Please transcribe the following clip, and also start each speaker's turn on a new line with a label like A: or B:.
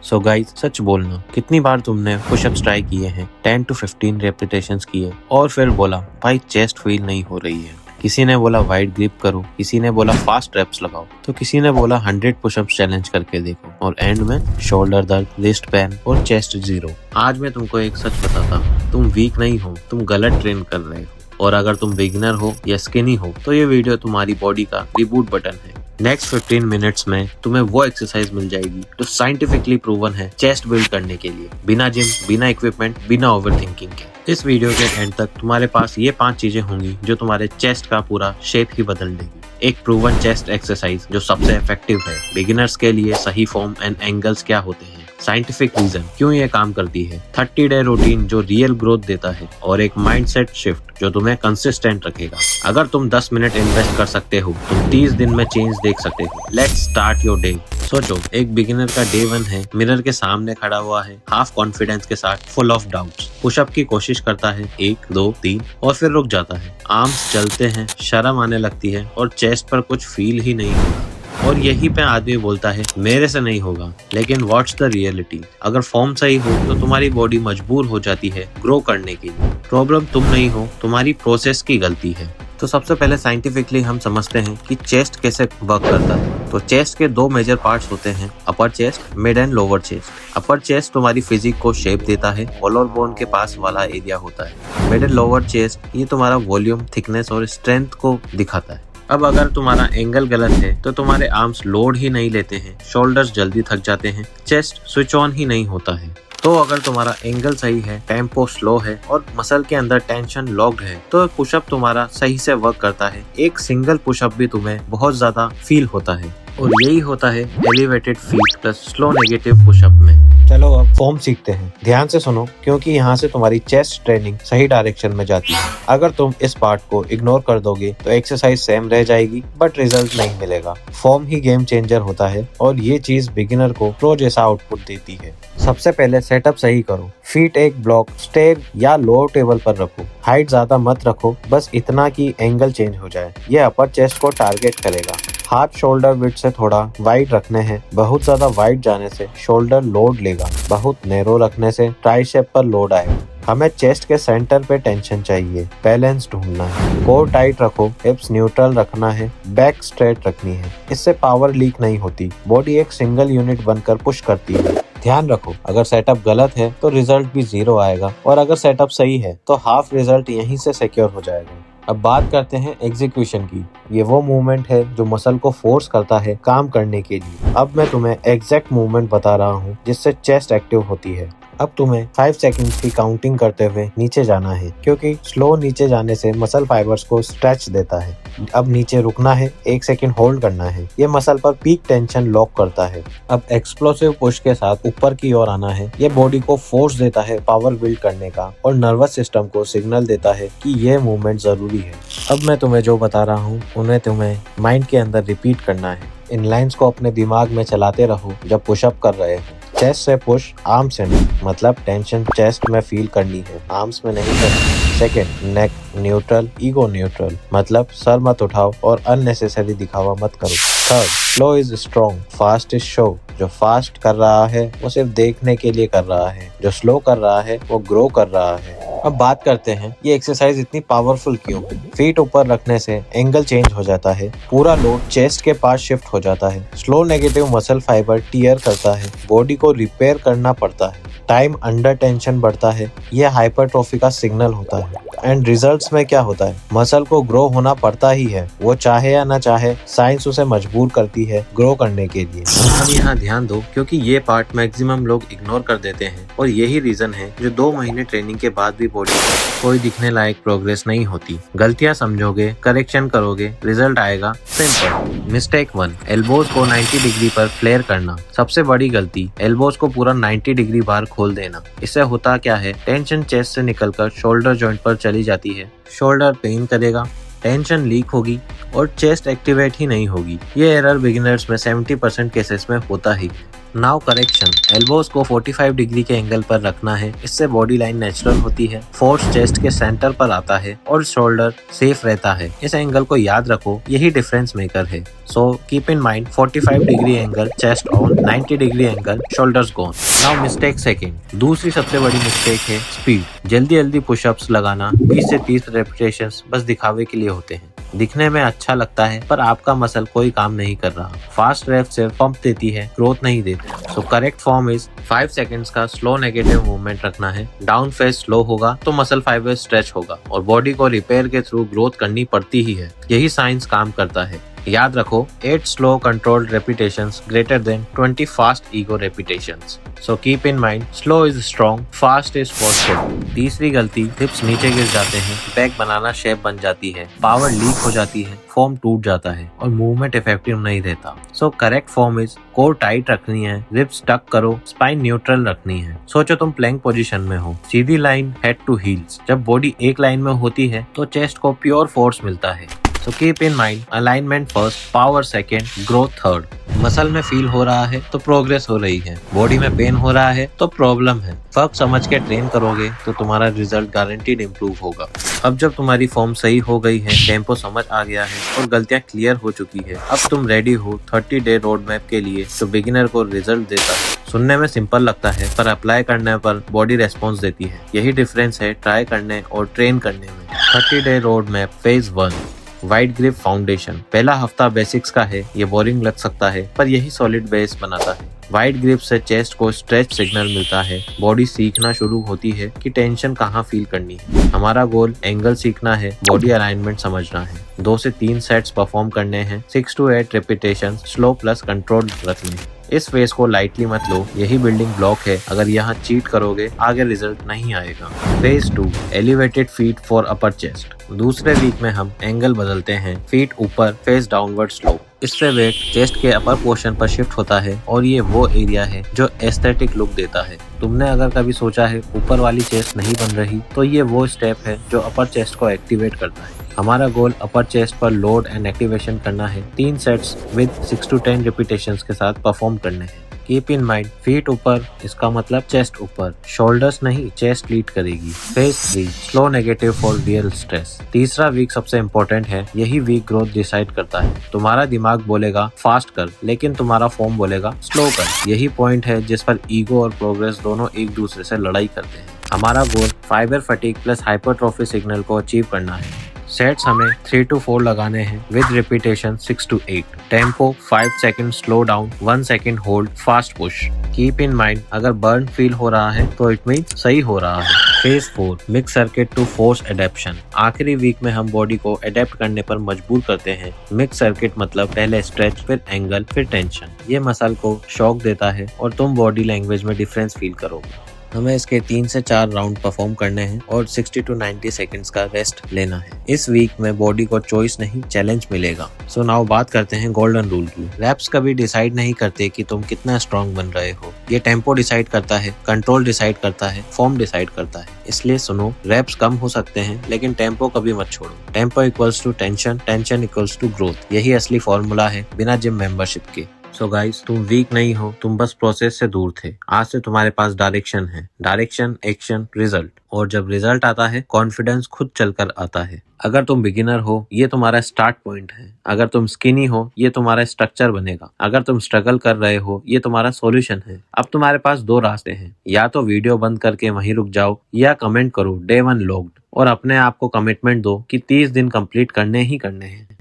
A: So guys, सच बोलना, कितनी बार तुमने पुशअप्स ट्राई किए हैं, 10 to 15 रेपिटेशंस किए और फिर बोला भाई चेस्ट फील नहीं हो रही है। किसी ने बोला वाइड ग्रिप करो, किसी ने बोला फास्ट रेप्स लगाओ, तो किसी ने बोला 100 पुशअप्स चैलेंज करके देखो, और एंड में शोल्डर दर्द, रिस्ट पेन और चेस्ट जीरो। आज मैं तुमको एक सच बताता हूँ, तुम वीक नहीं हो, तुम गलत ट्रेन कर रहे हो। और अगर तुम बिगिनर हो या स्किनी हो तो ये वीडियो तुम्हारी बॉडी का रिबूट बटन है। नेक्स्ट 15 मिनट्स में तुम्हें वो एक्सरसाइज मिल जाएगी जो साइंटिफिकली प्रूवन है चेस्ट बिल्ड करने के लिए, बिना जिम, बिना इक्विपमेंट, बिना ओवरथिंकिंग के। इस वीडियो के एंड तक तुम्हारे पास ये 5 चीजें होंगी जो तुम्हारे चेस्ट का पूरा शेप ही बदल देगी। एक प्रूवन चेस्ट एक्सरसाइज जो सबसे इफेक्टिव है, बिगिनर्स के लिए सही फॉर्म एंड एंगल्स क्या होते हैं, साइंटिफिक रीजन क्यों ये काम करती है, 30 डे रूटीन जो रियल ग्रोथ देता है, और एक माइंडसेट शिफ्ट जो तुम्हें कंसिस्टेंट रखेगा। अगर तुम 10 मिनट इन्वेस्ट कर सकते हो, तुम 30 दिन में चेंज देख सकते हो। Let's start your day. सोचो, एक बिगिनर का डे 1 है, मिरर के सामने खड़ा हुआ है, हाफ कॉन्फिडेंस के साथ, फुल ऑफ डाउट्स। पुशअप की कोशिश करता है 1, 2, 3 और फिर रुक जाता है। आर्म्स चलते हैं, शर्म आने लगती है और चेस्ट पर कुछ फील ही नहीं होता। और यही पे आदमी बोलता है मेरे से नहीं होगा। लेकिन व्हाट्स द रियलिटी? अगर फॉर्म सही हो तो तुम्हारी बॉडी मजबूर हो जाती है ग्रो करने के लिए। प्रॉब्लम तुम नहीं हो, तुम्हारी प्रोसेस की गलती है। तो सबसे पहले साइंटिफिकली हम समझते हैं कि चेस्ट कैसे वर्क करता है। तो चेस्ट के 2 मेजर पार्ट्स होते हैं, अपर chest, mid and lower chest. Upper chest तुम्हारी फिजिक को शेप देता है, कॉलर बोन के पास वाला एरिया होता है। मिड एंड लोअर चेस्ट ये तुम्हारा वॉल्यूम, थिकनेस और स्ट्रेंथ को दिखाता है। अब अगर तुम्हारा एंगल गलत है तो तुम्हारे आर्म्स लोड ही नहीं लेते हैं, शोल्डर्स जल्दी थक जाते हैं, चेस्ट स्विच ऑन ही नहीं होता है। तो अगर तुम्हारा एंगल सही है, टेम्पो स्लो है और मसल के अंदर टेंशन लॉक्ड है तो पुशअप तुम्हारा सही से वर्क करता है। एक सिंगल पुशअप भी तुम्हें बहुत ज्यादा फील होता है। और यही होता है elevated feet plus slow negative pushup में। चलो अब फॉर्म सीखते हैं। ध्यान से सुनो, क्योंकि यहाँ से तुम्हारी चेस्ट ट्रेनिंग सही डायरेक्शन में जाती है। अगर तुम इस पार्ट को इग्नोर कर दोगे तो एक्सरसाइज सेम रह जाएगी बट रिजल्ट नहीं मिलेगा। फॉर्म ही गेम चेंजर होता है और ये चीज बिगिनर को प्रो जैसा आउटपुट देती है। सबसे पहले सेटअप सही करो। फीट एक ब्लॉक, स्टेयर या लोअर टेबल पर रखो। हाइट ज्यादा मत रखो, बस इतना कि एंगल चेंज हो जाए। ये अपर चेस्ट को टारगेट करेगा। हाथ शोल्डर विड्थ से थोड़ा वाइड रखने हैं। बहुत ज्यादा वाइड जाने से शोल्डर लोड लेगा, बहुत नैरो रखने से ट्राइसेप पर लोड आएगा। हमें चेस्ट के सेंटर पे टेंशन चाहिए, बैलेंस ढूंढना है। कोर टाइट रखो, हिप्स न्यूट्रल रखना है, बैक स्ट्रेट रखनी है। इससे पावर लीक नहीं होती, बॉडी एक सिंगल यूनिट बनकर पुश करती है। ध्यान रखो, अगर सेटअप गलत है तो रिजल्ट भी 0 आएगा, और अगर सेटअप सही है तो हाफ रिजल्ट यहीं से सिक्योर हो जाएगा। अब बात करते हैं एग्जीक्यूशन की। ये वो मूवमेंट है जो मसल को फोर्स करता है काम करने के लिए। अब मैं तुम्हें एग्जैक्ट मूवमेंट बता रहा हूँ जिससे चेस्ट एक्टिव होती है। अब तुम्हें 5 सेकंड्स की काउंटिंग करते हुए नीचे जाना है, क्योंकि स्लो नीचे जाने से मसल फाइबर्स को स्ट्रेच देता है। अब नीचे रुकना है, 1 सेकंड होल्ड करना है। ये मसल पर पीक टेंशन लॉक करता है। अब एक्सप्लोसिव पुश के साथ ऊपर की ओर आना है। ये बॉडी को फोर्स देता है पावर बिल्ड करने का, और नर्वस सिस्टम को सिग्नल देता है कि ये मूवमेंट जरूरी है। अब मैं तुम्हें जो बता रहा हूँ उन्हें तुम्हें माइंड के अंदर रिपीट करना है। इन लाइंस को अपने दिमाग में चलाते रहो जब पुशअप कर रहे हो। चेस्ट से पुश, आर्म से नहीं, मतलब टेंशन चेस्ट में फील करनी है, आर्म्स में नहीं करनी। सेकंड, नेक न्यूट्रल, ईगो न्यूट्रल, मतलब सर मत उठाओ और अननेसेसरी दिखावा मत करो। Third, slow is strong, fast is show. जो फास्ट कर रहा है वो सिर्फ देखने के लिए कर रहा है, जो स्लो कर रहा है वो ग्रो कर रहा है। अब बात करते हैं ये एक्सरसाइज इतनी पावरफुल क्यों है। फीट ऊपर रखने से एंगल चेंज हो जाता है, पूरा लोड चेस्ट के पास शिफ्ट हो जाता है। Slow negative muscle fibre tear करता है, बॉडी को रिपेयर करना पड़ता है, टाइम अंडर टेंशन बढ़ता है। ये हाइपरट्रोफी का सिग्नल होता है। एंड रिजल्ट्स में क्या होता है, मसल को ग्रो होना पड़ता ही है, वो चाहे या ना चाहे, साइंस उसे मजबूर करती है ग्रो करने के लिए। अब यहाँ ध्यान दो, क्योंकि ये पार्ट मैक्सिमम लोग इग्नोर कर देते हैं, और यही रीजन है जो 2 महीने ट्रेनिंग के बाद भी बॉडी में कोई दिखने लायक प्रोग्रेस नहीं होती। गलतियाँ समझोगे, करेक्शन करोगे, रिजल्ट आएगा। सिंपल। मिस्टेक 1, एल्बोज को 90 डिग्री पर फ्लेयर करना। सबसे बड़ी गलती, एल्बोज को पूरा 90 डिग्री बार खोल देना। इससे होता क्या है, टेंशन चेस्ट से निकलकर शोल्डर जॉइंट पर चली जाती है, शोल्डर पेन करेगा, टेंशन लीक होगी और चेस्ट एक्टिवेट ही नहीं होगी। ये एरर बिगिनर्स में 70% केसेस में होता ही। नाउ करेक्शन, एल्बोज को 45 डिग्री के एंगल पर रखना है, इससे बॉडी लाइन नेचुरल होती है, फोर्स चेस्ट के सेंटर पर आता है और शोल्डर सेफ रहता है। इस एंगल को याद रखो, यही डिफरेंस मेकर है। So keep in mind 45 degree angle chest on, 90 degree angle shoulders gone. Now mistake second, दूसरी सबसे बड़ी मिस्टेक है स्पीड। जल्दी जल्दी पुशअप्स लगाना, 20 से 30 रेपिटेशंस बस दिखावे के लिए होते हैं। दिखने में अच्छा लगता है पर आपका मसल कोई काम नहीं कर रहा। फास्ट रेप सिर्फ पंप देती है, ग्रोथ नहीं देती। So correct form is 5 seconds का स्लो नेगेटिव मूवमेंट रखना है। डाउन फेज स्लो होगा तो मसल फाइबर स्ट्रेच होगा और बॉडी को रिपेयर के थ्रू ग्रोथ करनी पड़ती ही है। यही साइंस काम करता है। याद रखो 8 slow controlled repetitions greater than 20 fast ego repetitions. So keep in mind, slow is strong, fast is for show. तीसरी गलती, हिप्स नीचे गिर जाते हैं, बैक बनाना शेप बन जाती है, पावर लीक हो जाती है, फॉर्म टूट जाता है और मूवमेंट इफेक्टिव नहीं रहता। So correct form is core tight रखनी है, रिप्स टक करो, स्पाइन न्यूट्रल रखनी है। सोचो तुम प्लैंक पोजीशन में हो, सीधी लाइन हेड टू हील्स। जब बॉडी एक लाइन में होती है तो चेस्ट को प्योर फोर्स मिलता है। So keep in mind, alignment first, power second, growth third. Muscle में फील हो रहा है तो प्रोग्रेस हो रही है, बॉडी में पेन हो रहा है तो प्रॉब्लम है। फर्क समझ के ट्रेन करोगे तो तुम्हारा रिजल्ट गारंटीड इम्प्रूव होगा। अब जब तुम्हारी फॉर्म सही हो गई है, टेम्पो समझ आ गया है और गलतियां क्लियर हो चुकी है, अब तुम रेडी हो 30 डे रोड मैप के लिए जो बिगिनर को रिजल्ट देता है। सुनने में सिंपल लगता है पर अप्लाई करने पर बॉडी रेस्पॉन्स देती है। यही डिफरेंस है ट्राई करने और ट्रेन करने में। 30 day road map phase 1, wide grip foundation. पहला हफ्ता बेसिक्स का है, ये बोरिंग लग सकता है पर यही सॉलिड बेस बनाता है। वाइड ग्रिप से चेस्ट को स्ट्रेच सिग्नल मिलता है, बॉडी सीखना शुरू होती है कि टेंशन कहाँ फील करनी है। हमारा गोल एंगल सीखना है, बॉडी अलाइनमेंट समझना है। 2 से 3 सेट्स परफॉर्म करने हैं, 6 to 8 repetition slow plus control रखने हैं। इस फेज को लाइटली मत लो, यही बिल्डिंग ब्लॉक है। अगर यहाँ चीट करोगे आगे रिजल्ट नहीं आएगा। Phase 2, elevated feet for upper chest. दूसरे वीक में हम एंगल बदलते हैं, फीट ऊपर, फेस डाउनवर्ड स्लो। इससे वेट चेस्ट के अपर पोर्शन पर शिफ्ट होता है और ये वो एरिया है जो एस्थेटिक लुक देता है। तुमने अगर कभी सोचा है ऊपर वाली चेस्ट नहीं बन रही, तो ये वो स्टेप है जो अपर चेस्ट को एक्टिवेट करता है। हमारा गोल अपर चेस्ट पर लोड एंड एक्टिवेशन करना है। 3 सेट्स विद 6 to 10 रिपीटेशंस के साथ परफॉर्म करने हैं। कीप इन माइंड, फीट ऊपर इसका मतलब चेस्ट ऊपर, शोल्डर्स नहीं, चेस्ट लीड करेगी। Phase 3, slow negative for real stress. तीसरा वीक सबसे इम्पोर्टेंट है, यही वीक ग्रोथ डिसाइड करता है। तुम्हारा दिमाग बोलेगा फास्ट कर, लेकिन तुम्हारा फॉर्म बोलेगा स्लो कर। यही पॉइंट है जिस पर ईगो और प्रोग्रेस दोनों एक दूसरे से लड़ाई करते हैं। हमारा goal fibre fatigue plus hypertrophy signal को अचीव करना है। सेट्स हमें 3 to 4 लगाने हैं with repetition 6 to 8। Tempo 5 second slow down, 1 second hold, fast push. Keep in mind, अगर बर्न फील हो रहा है तो इट मीन सही हो रहा है। Phase 4, mix circuit to force adaptation. आखिरी वीक में हम बॉडी को अडेप्ट करने पर मजबूर करते हैं। मिक्स सर्किट मतलब पहले स्ट्रेच, फिर एंगल, फिर टेंशन। ये मसल को शॉक देता है और तुम बॉडी लैंग्वेज में डिफरेंस फील करोगे। हमें इसके 3 से 4 राउंड परफॉर्म करने हैं और 60 to 90 सेकंड्स का रेस्ट लेना है। इस वीक में बॉडी को चॉइस नहीं, चैलेंज मिलेगा। सो नाउ बात करते हैं गोल्डन रूल की। रैप्स कभी डिसाइड नहीं करते कि तुम कितना स्ट्रांग बन रहे हो। ये टेम्पो डिसाइड करता है, कंट्रोल डिसाइड करता है, फॉर्म डिसाइड करता है। इसलिए सुनो, रैप्स कम हो सकते हैं लेकिन टेम्पो कभी मत छोड़ो। Tempo equals to tension, tension equals to growth. यही असली फॉर्मूला है बिना जिम मेंबरशिप के। सो गाइस, तुम वीक नहीं हो, तुम बस प्रोसेस से दूर थे। आज से तुम्हारे पास डायरेक्शन है। Direction, action, result. और जब रिजल्ट आता है, कॉन्फिडेंस खुद चलकर आता है। अगर तुम बिगिनर हो, ये तुम्हारा स्टार्ट पॉइंट है। अगर तुम स्किनी हो, ये तुम्हारा स्ट्रक्चर बनेगा। अगर तुम स्ट्रगल कर रहे हो, ये तुम्हारा सॉल्यूशन है। अब तुम्हारे पास 2 रास्ते हैं, या तो वीडियो बंद करके वहीं रुक जाओ या कमेंट करो Day 1 लॉग्ड और अपने आप को कमिटमेंट दो कि 30 दिन कंप्लीट करने ही करने हैं।